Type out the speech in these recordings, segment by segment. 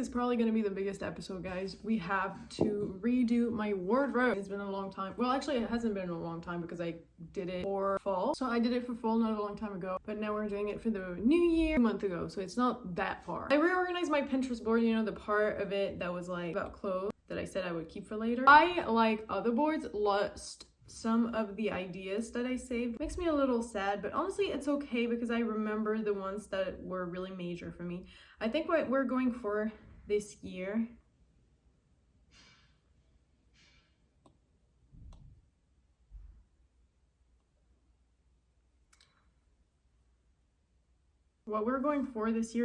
is probably going to be the biggest episode, guys. We have to redo my wardrobe. It's been a long time. Well, actually, it hasn't been a long time because I did it for fall. So I did it for fall not a long time ago, but now we're doing it for the new year a month ago. So it's not that far. I reorganized my Pinterest board, you know, the part of it that was like about clothes that I said I would keep for later. I, like other boards, lost some of the ideas that I saved. Makes me a little sad, but honestly it's okay because I remember the ones that were really major for me. I think what we're going for this year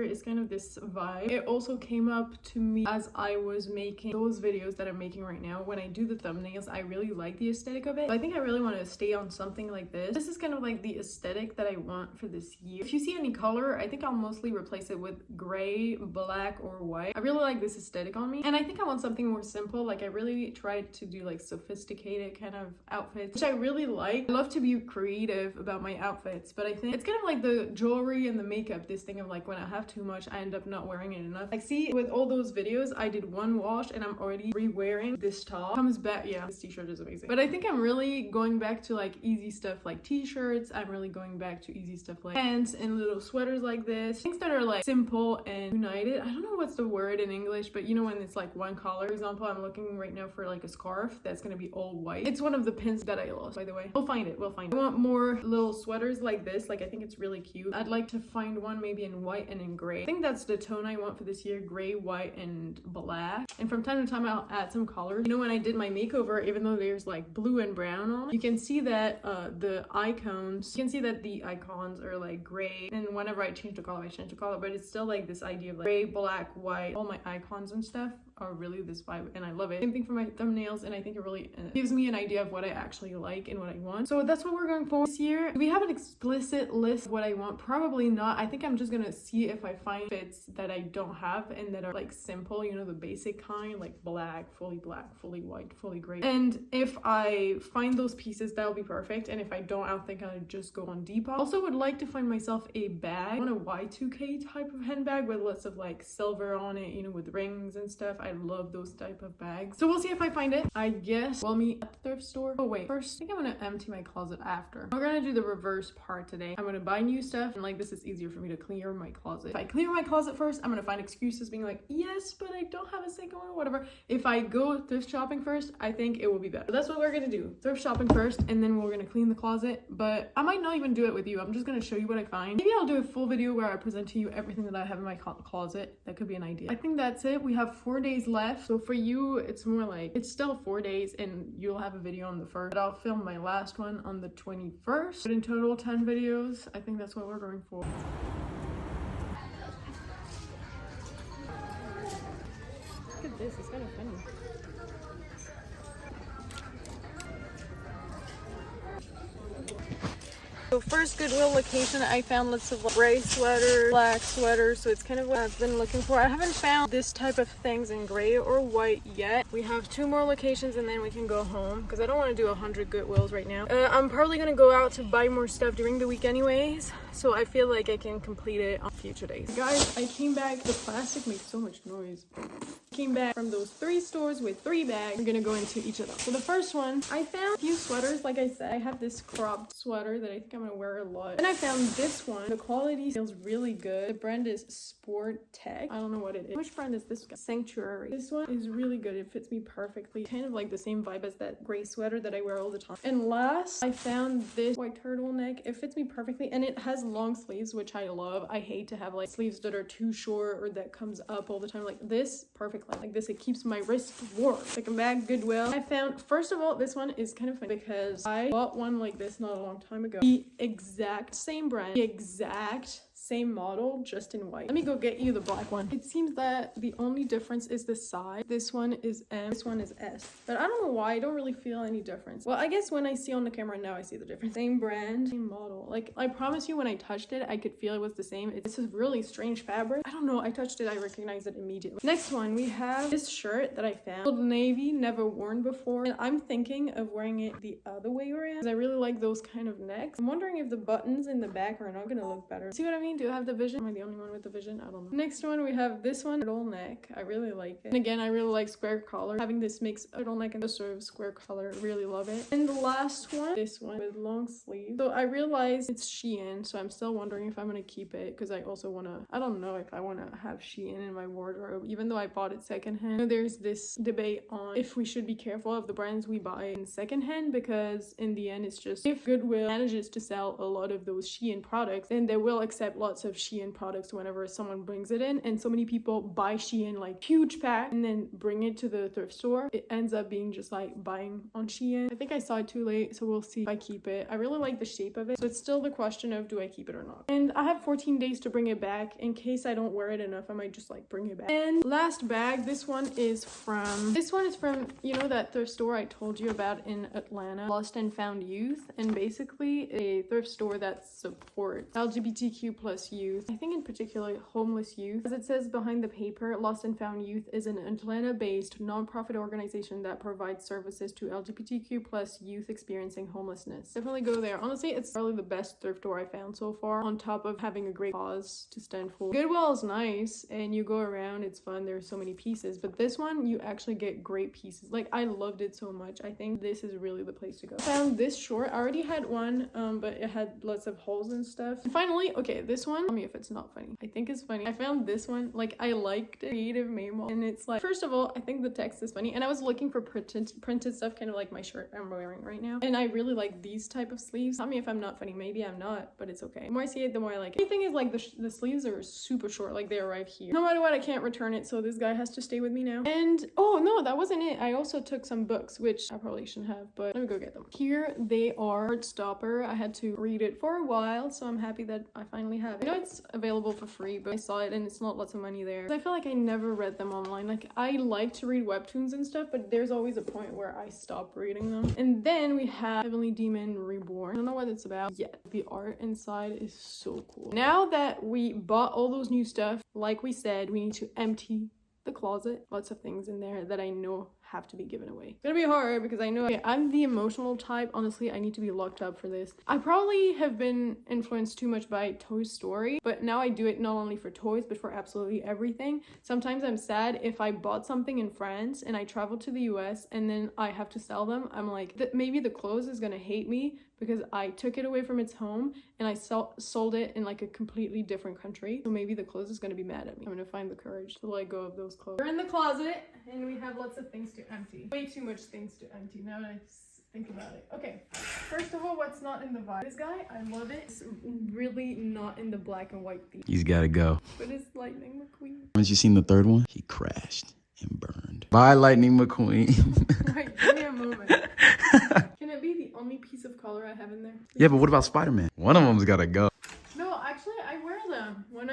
is kind of this vibe. It also came up to me as I was making those videos that I'm making right now. When I do the thumbnails, I really like the aesthetic of it. I think I really want to stay on something like this. This is kind of like the aesthetic that I want for this year. If you see any color, I think I'll mostly replace it with gray, black, or white. I really like this aesthetic on me, and I think I want something more simple. Like, I really tried to do like sophisticated kind of outfits, which I really like. I love to be creative about my outfits, but I think it's kind of like the jewelry and the makeup, this thing of like when I have too much I end up not wearing it enough. Like, see, with all those videos I did one wash and I'm already re-wearing this top. Comes back, yeah, this t-shirt is amazing. But I think I'm really going back to like easy stuff like t-shirts. I'm really going back to easy stuff like pants and little sweaters like this, things that are like simple and united. I don't know what's the word in English, but you know when it's like one color. For example, I'm looking right now for like a scarf that's gonna be all white. It's one of the pins that I lost, by the way. We'll find it. I want more little sweaters like this. Like, I think it's really cute. I'd like to find one maybe in white and in gray. I think that's the tone I want for this year: gray, white, and black. And from time to time I'll add some colors. You know, when I did my makeover, even though there's like blue and brown on it, you can see that the icons are like gray, and whenever I change the color I change the color, but it's still like this idea of like gray, black, white. All my icons and stuff are really this vibe, and I love it. Same thing for my thumbnails, and I think it really gives me an idea of what I actually like and what I want. So that's what we're going for this year. Do we have an explicit list of what I want? Probably not. I think I'm just gonna see if I find fits that I don't have and that are like simple, you know, the basic kind, like black, fully white, fully gray. And if I find those pieces, that'll be perfect. And if I don't, I'll think I'll just go on Depop. Also would like to find myself a bag. I want a Y2K type of handbag with lots of like silver on it, you know, with rings and stuff. I love those type of bags. So we'll see if I find it. I guess we'll meet at the thrift store. Oh wait, first I think I'm gonna empty my closet after. We're gonna do the reverse part today. I'm gonna buy new stuff, and like this is easier for me to clear my closet. If I clear my closet first, I'm gonna find excuses being like, yes, but I don't have a second one or whatever. If I go thrift shopping first, I think it will be better. So that's what we're gonna do. Thrift shopping first, and then we're gonna clean the closet. But I might not even do it with you. I'm just gonna show you what I find. Maybe I'll do a full video where I present to you everything that I have in my closet. That could be an idea. I think that's it. We have 4 days left. So for you, it's more like, it's still 4 days and you'll have a video on the 1st, but I'll film my last one on the 21st. But in total, 10 videos. I think that's what we're going for. Look at this, it's kind of funny. So first Goodwill location, I found lots of gray sweaters, black sweaters, so it's kind of what I've been looking for. I haven't found this type of things in gray or white yet. We have 2 more locations and then we can go home because I don't want to do 100 Goodwills right now. I'm probably going to go out to buy more stuff during the week anyways, so I feel like I can complete it on future days. Guys, I came back. The plastic makes so much noise. Came back from those 3 stores with 3 bags. We're gonna go into each of them. So the first one, I found a few sweaters. Like I said, I have this cropped sweater that I think I'm gonna wear a lot. And I found this one. The quality feels really good. The brand is Sport Tech. I don't know what it is. Which brand is this one? Sanctuary. This one is really good. It fits me perfectly. Kind of like the same vibe as that gray sweater that I wear all the time. And last, I found this white turtleneck. It fits me perfectly, and it has long sleeves, which I love. I hate to have like sleeves that are too short or that comes up all the time. Like this, perfect like this. It keeps my wrist warm. Second bag, Goodwill. I found, first of all, this one is kind of funny because I bought one like this not a long time ago. The exact same brand, the exact same model, just in white. Let me go get you the black one. It seems that the only difference is the size. This one is M, this one is S. But I don't know why, I don't really feel any difference. Well, I guess when I see on the camera now, I see the difference. Same brand, same model. Like, I promise you, when I touched it, I could feel it was the same. It's a really strange fabric. I don't know, I touched it, I recognized it immediately. Next one, we have this shirt that I found. Old Navy, never worn before. And I'm thinking of wearing it the other way around because I really like those kind of necks. I'm wondering if the buttons in the back are not gonna look better. See what I mean? me? Do I have the vision? Am I the only one with the vision? I don't know. Next one, we have this one, turtleneck. I really like it. And again, I really like square collar. Having this mix turtleneck and the sort of square collar, really love it. And the last one, this one with long sleeve. So I realized it's Shein, so I'm still wondering if I'm gonna keep it because I also wanna, I don't know if I wanna have Shein in my wardrobe, even though I bought it secondhand. There's this debate on if we should be careful of the brands we buy in secondhand, because in the end, it's just if Goodwill manages to sell a lot of those Shein products, then they will accept lots of Shein products whenever someone brings it in. And so many people buy Shein like huge pack and then bring it to the thrift store. It ends up being just like buying on Shein. I think I saw it too late, so we'll see if I keep it. I really like the shape of it, so it's still the question of do I keep it or not. And I have 14 days to bring it back. In case I don't wear it enough, I might just like bring it back. And last bag, this one is from, you know, that thrift store I told you about in Atlanta, Lost and Found Youth, and basically a thrift store that supports LGBTQ plus youth. I think in particular homeless youth. As it says behind the paper, Lost and Found Youth is an Atlanta-based non-profit organization that provides services to LGBTQ plus youth experiencing homelessness. Definitely go there. Honestly, it's probably the best thrift store I found so far, on top of having a great cause to stand for. Goodwill is nice and you go around, it's fun, there's so many pieces, but this one you actually get great pieces. Like, I loved it so much. I think this is really the place to go. Found this short. I already had one, but it had lots of holes and stuff. And finally, okay, this one, tell me if it's not funny. I think it's funny. I found this one, like, I liked it. Creative memo, and it's like, first of all, I think the text is funny, and I was looking for printed stuff, kind of like my shirt I'm wearing right now, and I really like these type of sleeves. Tell me if I'm not funny. Maybe I'm not, but it's okay. The more I see it, the more I like it. The thing is, like, the sleeves are super short, like they arrive here. No matter what, I can't return it, so this guy has to stay with me now. And oh no, that wasn't it. I also took some books, which I probably shouldn't have, but let me go get them. Here they are. Heartstopper. I had to read it for a while, so I'm happy that I finally have it. I know it's available for free, but I saw it and it's not lots of money there. I feel like I never read them online. Like, I like to read webtoons and stuff, but there's always a point where I stop reading them. And then we have Heavenly Demon Reborn. I don't know what it's about yet. The art inside is so cool. Now that we bought all those new stuff, like we said, we need to empty the closet. Lots of things in there that I know have to be given away. It's gonna be hard because I know I'm the emotional type. Honestly, I need to be locked up for this. I probably have been influenced too much by Toy Story, but now I do it not only for toys, but for absolutely everything. Sometimes I'm sad if I bought something in France and I travel to the US and then I have to sell them. I'm like, maybe the clothes is gonna hate me because I took it away from its home and I sold it in like a completely different country. So maybe the clothes is gonna be mad at me. I'm gonna find the courage to let go of those clothes. We're in the closet and we have lots of things to empty. Way too much things to empty now that I think about it. Okay, first of all, what's not in the vibe? This guy, I love it. It's really not in the black and white theme. He's gotta go. But it's Lightning McQueen. Haven't you seen the third one? He crashed and burned. Bye, Lightning McQueen. Right, give me a moment. Can it be the only piece of color I have in there? Yeah, but what about Spider-Man? One of them's gotta go. No, actually, I wear them. When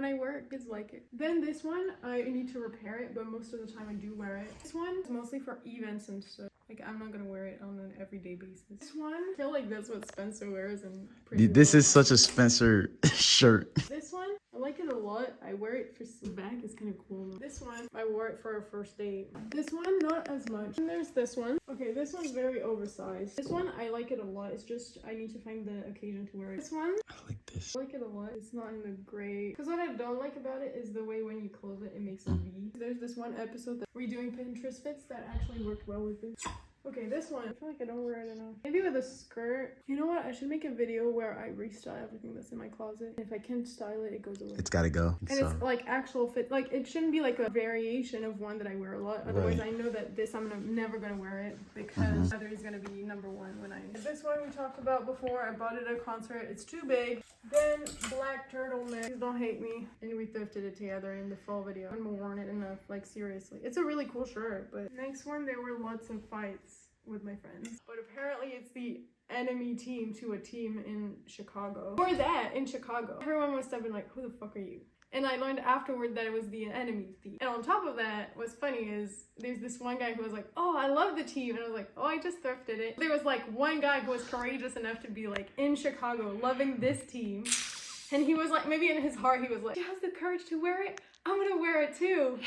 I wear it, kids like it. Then this one, I need to repair it, but most of the time I do wear it. This one is mostly for events and stuff. Like, I'm not gonna wear it on an everyday basis. This one, I feel like that's what Spencer wears and This is such a Spencer shirt. This one, I like it a lot. I wear it for the bag is kind of cool. This one, I wore it for a first date. This one, not as much. And there's this one. Okay, this one's very oversized. This one, I like it a lot. It's just, I need to find the occasion to wear it. This one, I like this. I like it a lot. It's not in the gray. Because what I don't like about it is the way when you close it, it makes a V. There's this one episode that we're doing Pinterest fits that actually worked well with this. Okay, this one, I feel like I don't wear it enough. Maybe with a skirt. You know what? I should make a video where I restyle everything that's in my closet. If I can't style it, it goes away. It's gotta go. And it's like actual fit. Like, it shouldn't be like a variation of one that I wear a lot. Otherwise, I know that this, I'm never gonna wear it because either is gonna be number one when I... This one we talked about before. I bought it at a concert. It's too big. Then black turtleneck. Please don't hate me. And we thrifted it together in the fall video. I haven't worn it enough. Like, seriously. It's a really cool shirt. But next one, there were lots of fights with my friends, but apparently it's the enemy team to a team in Chicago. For that, in Chicago, everyone must have been like, who the fuck are you? And I learned afterward that it was the enemy team. And on top of that, what's funny is there's this one guy who was like, oh, I love the team. And I was like, oh, I just thrifted it. There was like one guy who was courageous enough to be like, in Chicago, loving this team. And he was like, maybe in his heart, he was like, she has the courage to wear it. I'm gonna wear it too.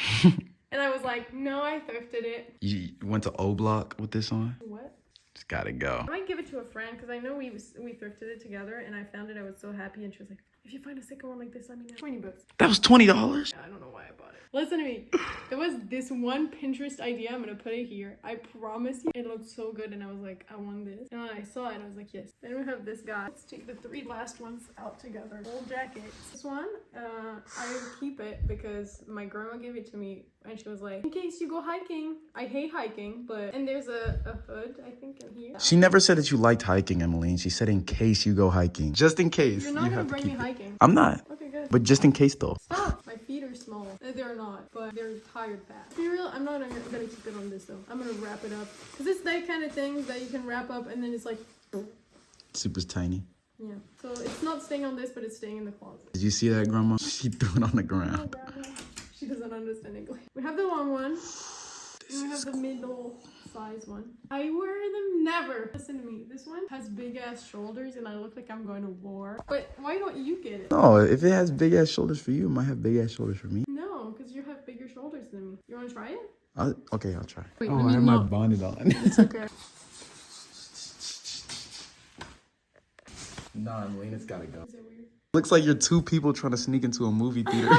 And I was like, no, I thrifted it. You went to O Block with this on? What? Just gotta go. I might give it to a friend because I know we thrifted it together and I found it. I was so happy and she was like, If you find a second one like this, let me know. 20 bucks. That was $20. Yeah, I don't know why I bought it. Listen to me. There was this one Pinterest idea. I'm gonna put it here. I promise you, it looked so good, and I was like, I want this. And when I saw it, I was like, yes. Then we have this guy. Let's take the 3 last ones out together. Old jacket. This one, I keep it because my grandma gave it to me, and she was like, in case you go hiking. I hate hiking, but and there's a hood, I think, in here. She never said that you liked hiking, Emmeline. She said in case you go hiking. Just in case. You're not gonna bring me hiking. I'm not. Okay, good. But just in case though. Stop! My feet are small. They're not, but they're tired fat. To be real, I'm not gonna keep it on this though. I'm gonna wrap it up. Because it's that kind of thing that you can wrap up and then it's like... Super tiny. Yeah. So it's not staying on this, but it's staying in the closet. Did you see that, Grandma? She threw it on the ground. She doesn't understand English. We have the long one. And we have the middle size one. I wear them never. Listen to me. This one has big ass shoulders and I look like I'm going to war. But why don't you get it? No, if it has big ass shoulders for you, it might have big ass shoulders for me. No, because you have bigger shoulders than me. You want to try it? Okay, I'll try. Wait, I have my bonnet on. It's okay. Nah, Emmeline, it's gotta go. Is it weird? Looks like you're 2 people trying to sneak into a movie theater.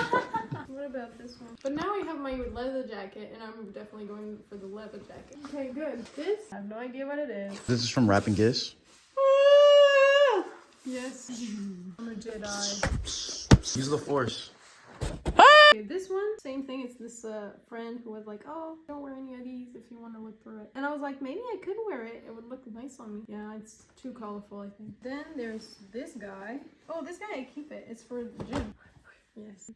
What about this one? But now I have my leather jacket, and I'm definitely going for the leather jacket. Okay, good. This, I have no idea what it is. This is from Wrapping Gifts. Yes. I'm a Jedi. Use the Force. Okay, this one, same thing. It's this friend who was like, oh, don't wear any of these if you want to look through it. And I was like, maybe I could wear it. It would look nice on me. Yeah, it's too colorful, I think. Then there's this guy. Oh, this guy, I keep it. It's for the gym. Yes.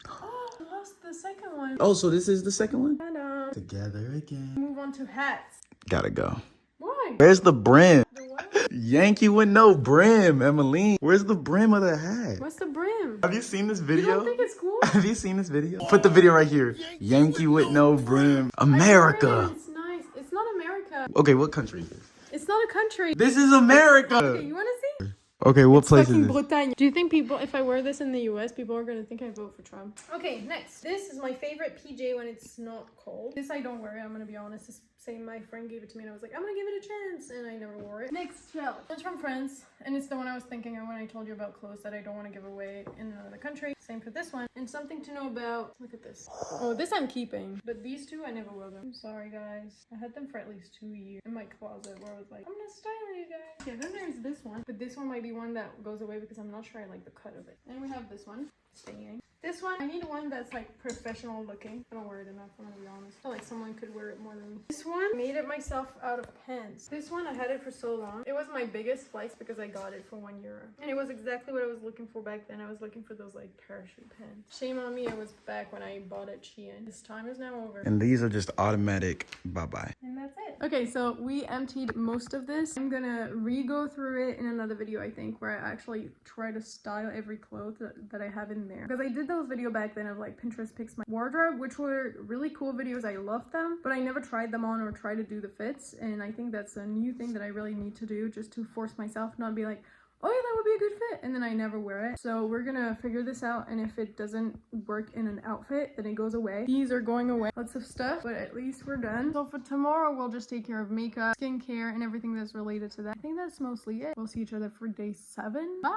Oh, I lost the second one. Oh, so this is the second one? Ta-da. Together again. Move on to hats. Gotta go. Why? Where's the brim? The what? Yankee with no brim, Emmeline. Where's the brim of the hat? What's the brim? Have you seen this You video? don't think it's cool? Have you seen this video? Put the video right here. Yankee with no brim. America. It's nice. It's not America. Okay, what country is this? It's not a country. This is America. Okay, you want to see? Okay, what place is Fucking this? Bretagne. Do you think people, if I wear this in the US, people are gonna think I vote for Trump? Okay, next. This is my favorite PJ when it's not cold. This I don't wear it, I'm gonna be honest. This same, my friend gave it to me and I was like, I'm gonna give it a chance, and I never wore it. Next shell. It's from Friends, and it's the one I was thinking of when I told you about clothes that I don't want to give away in another country. Same for this one. And something to know about, look at this. Oh, this I'm keeping, but these two I never wore them. I'm sorry guys. I had them for at least 2 years in my closet where I was like, I'm gonna style you guys. Yeah, then there's this one, but this one might be one that goes away because I'm not sure I like the cut of it. And we have this one, staying. This one, I need one that's like professional looking. I don't wear it enough, I'm gonna be honest. I feel like someone could wear it more than me. This one, I made it myself out of pens. This one, I had it for so long. It was my biggest flex because I got it for €1. And it was exactly what I was looking for back then. I was looking for those like parachute pens. Shame on me, it was back when I bought at Shein. This time is now over. And these are just automatic bye-bye. And that's it. Okay, so we emptied most of this. I'm gonna re-go through it in another video, I think, where I actually try to style every clothes that I have in there. Because I did those videos back then of like Pinterest picks my wardrobe, which were really cool videos. I loved them, but I never tried them on or tried to do the fits. And I think that's a new thing that I really need to do, just to force myself, not be like, oh yeah, that would be a good fit, and then I never wear it. So we're gonna figure this out, and if it doesn't work in an outfit, then it goes away. These are going away. Lots of stuff, but at least we're done. So for tomorrow, we'll just take care of makeup, skincare, and everything that's related to that. I think that's mostly it. We'll see each other for day 7. Bye!